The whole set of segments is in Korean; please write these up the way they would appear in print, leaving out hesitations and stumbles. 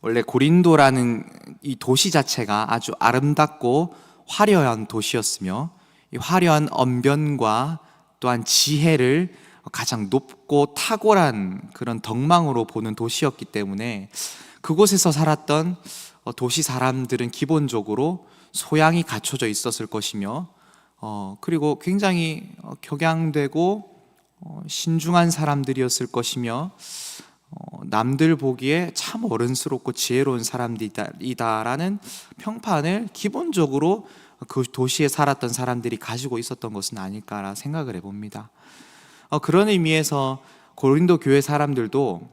원래 고린도라는 이 도시 자체가 아주 아름답고 화려한 도시였으며, 이 화려한 언변과 또한 지혜를 가장 높고 탁월한 그런 덕망으로 보는 도시였기 때문에 그곳에서 살았던 도시 사람들은 기본적으로 소양이 갖춰져 있었을 것이며, 그리고 굉장히 격양되고 신중한 사람들이었을 것이며, 남들 보기에 참 어른스럽고 지혜로운 사람들이다라는 평판을 기본적으로 그 도시에 살았던 사람들이 가지고 있었던 것은 아닐까라 생각을 해봅니다. 그런 의미에서 고린도 교회 사람들도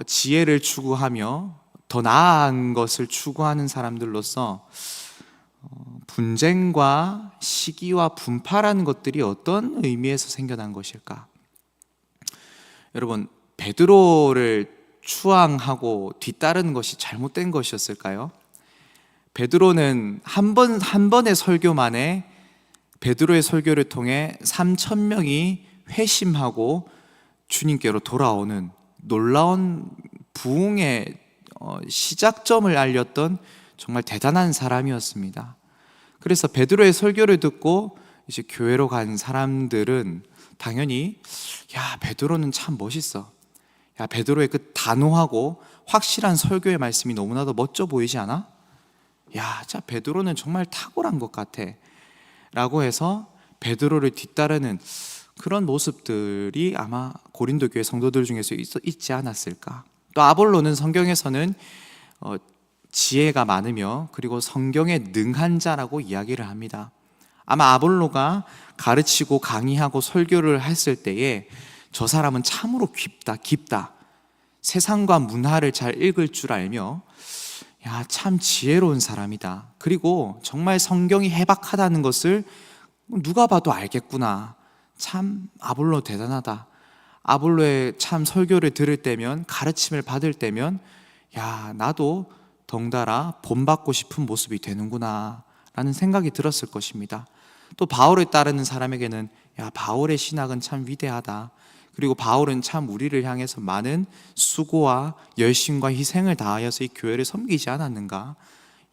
지혜를 추구하며 더 나은 것을 추구하는 사람들로서 분쟁과 시기와 분파라는 것들이 어떤 의미에서 생겨난 것일까? 여러분, 베드로를 추앙하고 뒤따르는 것이 잘못된 것이었을까요? 베드로는 한 번의 설교만에, 베드로의 설교를 통해 3,000명이 회심하고 주님께로 돌아오는 놀라운 부흥의 시작점을 알렸던 정말 대단한 사람이었습니다. 그래서 베드로의 설교를 듣고 이제 교회로 간 사람들은 당연히, 야, 베드로는 참 멋있어. 야, 베드로의 그 단호하고 확실한 설교의 말씀이 너무나도 멋져 보이지 않아? 야, 자, 베드로는 정말 탁월한 것 같아 라고 해서 베드로를 뒤따르는 그런 모습들이 아마 고린도 교회 성도들 중에서 있지 않았을까. 또 아볼로는 성경에서는 지혜가 많으며 그리고 성경에 능한 자라고 이야기를 합니다. 아마 아볼로가 가르치고 강의하고 설교를 했을 때에 저 사람은 참으로 깊다. 세상과 문화를 잘 읽을 줄 알며, 야, 참 지혜로운 사람이다. 그리고 정말 성경이 해박하다는 것을 누가 봐도 알겠구나. 참 아볼로 대단하다. 아볼로의 참 설교를 들을 때면, 가르침을 받을 때면, 야, 나도 덩달아 본받고 싶은 모습이 되는구나 라는 생각이 들었을 것입니다. 또 바울을 따르는 사람에게는, 야, 바울의 신학은 참 위대하다. 그리고 바울은 참 우리를 향해서 많은 수고와 열심과 희생을 다하여서 이 교회를 섬기지 않았는가.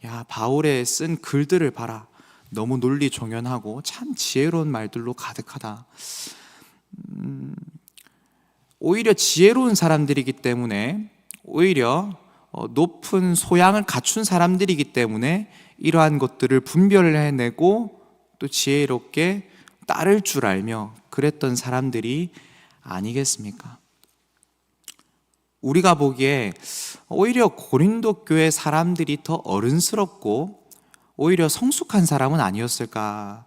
야, 바울의 쓴 글들을 봐라. 너무 논리종연하고 참 지혜로운 말들로 가득하다. 오히려 지혜로운 사람들이기 때문에, 오히려 높은 소양을 갖춘 사람들이기 때문에 이러한 것들을 분별을 해내고 또 지혜롭게 따를 줄 알며 그랬던 사람들이 아니겠습니까? 우리가 보기에 오히려 고린도 교회 사람들이 더 어른스럽고 오히려 성숙한 사람은 아니었을까라는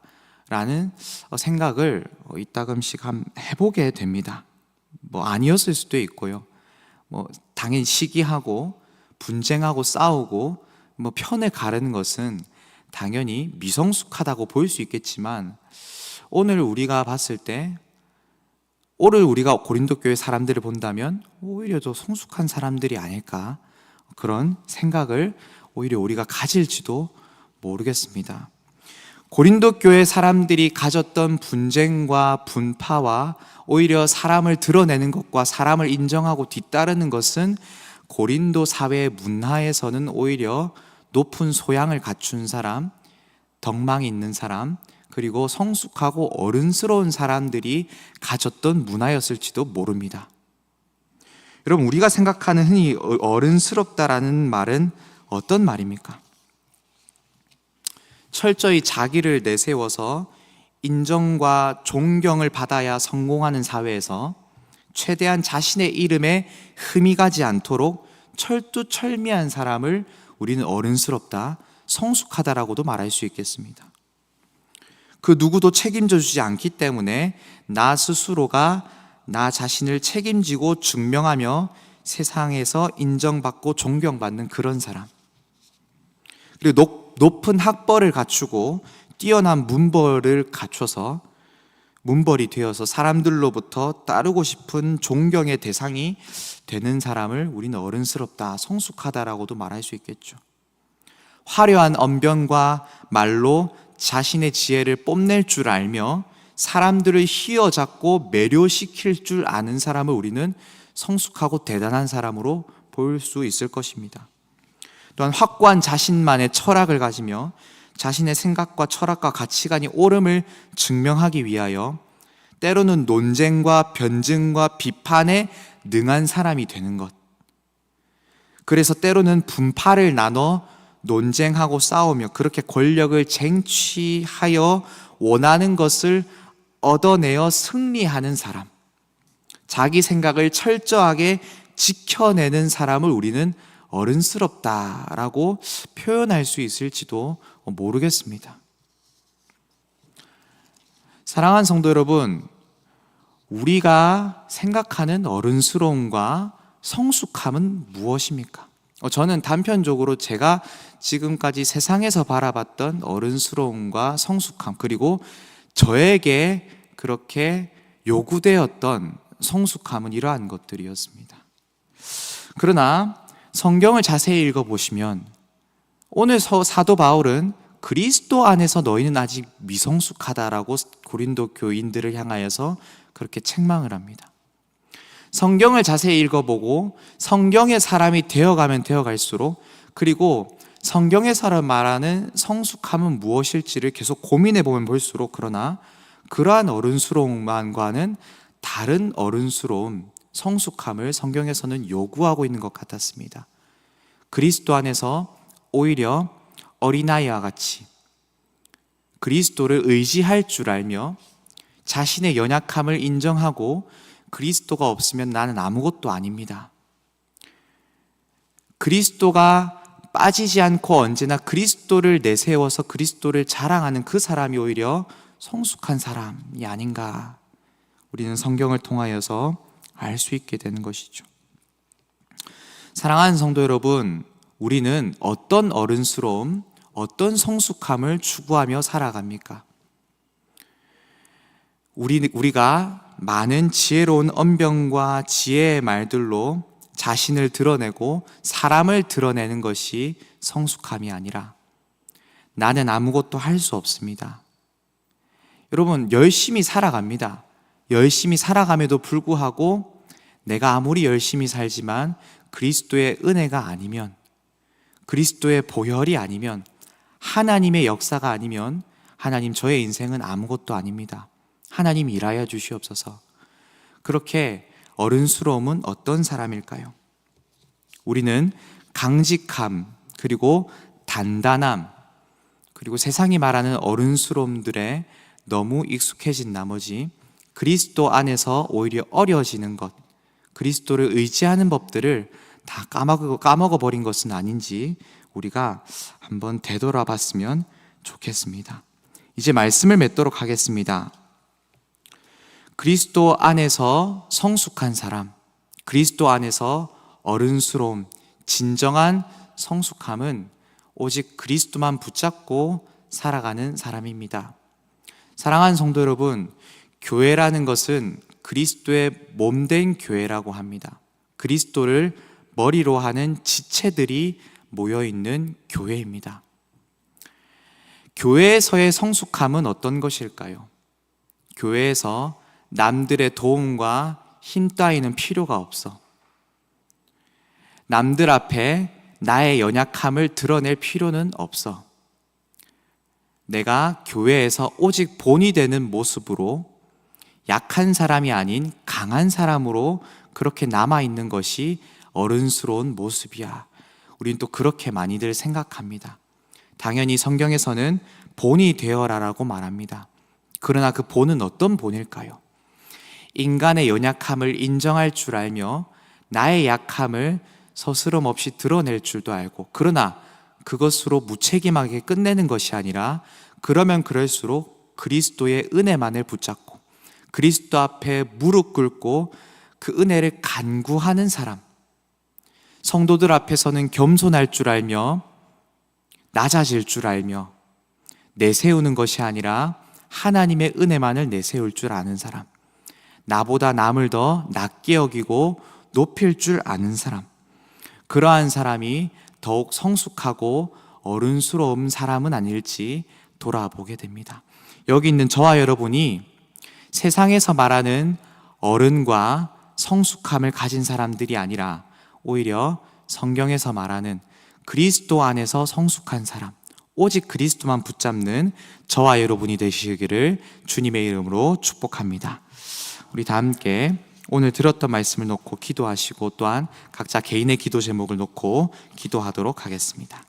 생각을 이따금씩 해보게 됩니다. 아니었을 수도 있고요. 당연히 시기하고 분쟁하고 싸우고 편을 가르는 것은 당연히 미성숙하다고 보일 수 있겠지만, 오늘 우리가 봤을 때, 오늘 우리가 고린도 교회 사람들을 본다면 오히려 더 성숙한 사람들이 아닐까, 그런 생각을 오히려 우리가 가질지도 모르겠습니다. 고린도 교회 사람들이 가졌던 분쟁과 분파와 오히려 사람을 드러내는 것과 사람을 인정하고 뒤따르는 것은 고린도 사회의 문화에서는 오히려 높은 소양을 갖춘 사람, 덕망이 있는 사람, 그리고 성숙하고 어른스러운 사람들이 가졌던 문화였을지도 모릅니다. 여러분, 우리가 생각하는 흔히 어른스럽다라는 말은 어떤 말입니까? 철저히 자기를 내세워서 인정과 존경을 받아야 성공하는 사회에서 최대한 자신의 이름에 흠이 가지 않도록 철두철미한 사람을 우리는 어른스럽다, 성숙하다라고도 말할 수 있겠습니다. 그 누구도 책임져 주지 않기 때문에 나 스스로가 나 자신을 책임지고 증명하며 세상에서 인정받고 존경받는 그런 사람, 그리고 높은 학벌을 갖추고 뛰어난 문벌을 갖춰서 문벌이 되어서 사람들로부터 따르고 싶은 존경의 대상이 되는 사람을 우리는 어른스럽다, 성숙하다라고도 말할 수 있겠죠. 화려한 언변과 말로 자신의 지혜를 뽐낼 줄 알며 사람들을 휘어잡고 매료시킬 줄 아는 사람을 우리는 성숙하고 대단한 사람으로 볼 수 있을 것입니다. 또한 확고한 자신만의 철학을 가지며 자신의 생각과 철학과 가치관이 옳음을 증명하기 위하여 때로는 논쟁과 변증과 비판에 능한 사람이 되는 것. 그래서 때로는 분파를 나눠 논쟁하고 싸우며 그렇게 권력을 쟁취하여 원하는 것을 얻어내어 승리하는 사람, 자기 생각을 철저하게 지켜내는 사람을 우리는 어른스럽다라고 표현할 수 있을지도 모르겠습니다. 사랑하는 성도 여러분, 우리가 생각하는 어른스러움과 성숙함은 무엇입니까? 저는 단편적으로 제가 지금까지 세상에서 바라봤던 어른스러움과 성숙함, 그리고 저에게 그렇게 요구되었던 성숙함은 이러한 것들이었습니다. 그러나 성경을 자세히 읽어보시면 오늘 사도 바울은 그리스도 안에서 너희는 아직 미성숙하다라고 고린도 교인들을 향하여서 그렇게 책망을 합니다. 성경을 자세히 읽어보고 성경의 사람이 되어가면 되어갈수록, 그리고 성경에서 말하는 성숙함은 무엇일지를 계속 고민해보면 볼수록, 그러나 그러한 어른스러움과는 다른 어른스러움, 성숙함을 성경에서는 요구하고 있는 것 같았습니다. 그리스도 안에서 오히려 어린아이와 같이 그리스도를 의지할 줄 알며 자신의 연약함을 인정하고 그리스도가 없으면 나는 아무것도 아닙니다. 그리스도가 빠지지 않고 언제나 그리스도를 내세워서 그리스도를 자랑하는 그 사람이 오히려 성숙한 사람이 아닌가, 우리는 성경을 통하여서 알 수 있게 되는 것이죠. 사랑하는 성도 여러분, 우리는 어떤 어른스러움, 어떤 성숙함을 추구하며 살아갑니까? 우리가 많은 지혜로운 언변과 지혜의 말들로 자신을 드러내고 사람을 드러내는 것이 성숙함이 아니라, 나는 아무것도 할 수 없습니다. 여러분, 열심히 살아갑니다. 열심히 살아감에도 불구하고 내가 아무리 열심히 살지만 그리스도의 은혜가 아니면, 그리스도의 보혈이 아니면, 하나님의 역사가 아니면 하나님, 저의 인생은 아무것도 아닙니다. 하나님 일하여 주시옵소서. 그렇게 어른스러움은 어떤 사람일까요? 우리는 강직함, 그리고 단단함, 그리고 세상이 말하는 어른스러움들에 너무 익숙해진 나머지 그리스도 안에서 오히려 어려지는 것, 그리스도를 의지하는 법들을 다 까먹어버린 것은 아닌지 우리가 한번 되돌아봤으면 좋겠습니다. 이제 말씀을 맺도록 하겠습니다. 그리스도 안에서 성숙한 사람, 그리스도 안에서 어른스러움, 진정한 성숙함은 오직 그리스도만 붙잡고 살아가는 사람입니다. 사랑하는 성도 여러분, 교회라는 것은 그리스도의 몸된 교회라고 합니다. 그리스도를 머리로 하는 지체들이 모여있는 교회입니다. 교회에서의 성숙함은 어떤 것일까요? 교회에서 남들의 도움과 힘 따위는 필요가 없어. 남들 앞에 나의 연약함을 드러낼 필요는 없어. 내가 교회에서 오직 본이 되는 모습으로 약한 사람이 아닌 강한 사람으로 그렇게 남아있는 것이 어른스러운 모습이야. 우린 또 그렇게 많이들 생각합니다. 당연히 성경에서는 본이 되어라라고 말합니다. 그러나 그 본은 어떤 본일까요? 인간의 연약함을 인정할 줄 알며 나의 약함을 서스럼 없이 드러낼 줄도 알고, 그러나 그것으로 무책임하게 끝내는 것이 아니라 그러면 그럴수록 그리스도의 은혜만을 붙잡고 그리스도 앞에 무릎 꿇고 그 은혜를 간구하는 사람, 성도들 앞에서는 겸손할 줄 알며 낮아질 줄 알며 내세우는 것이 아니라 하나님의 은혜만을 내세울 줄 아는 사람, 나보다 남을 더 낮게 여기고 높일 줄 아는 사람, 그러한 사람이 더욱 성숙하고 어른스러운 사람은 아닐지 돌아보게 됩니다. 여기 있는 저와 여러분이 세상에서 말하는 어른과 성숙함을 가진 사람들이 아니라 오히려 성경에서 말하는 그리스도 안에서 성숙한 사람, 오직 그리스도만 붙잡는 저와 여러분이 되시기를 주님의 이름으로 축복합니다. 우리 다 함께 오늘 들었던 말씀을 놓고 기도하시고 또한 각자 개인의 기도 제목을 놓고 기도하도록 하겠습니다.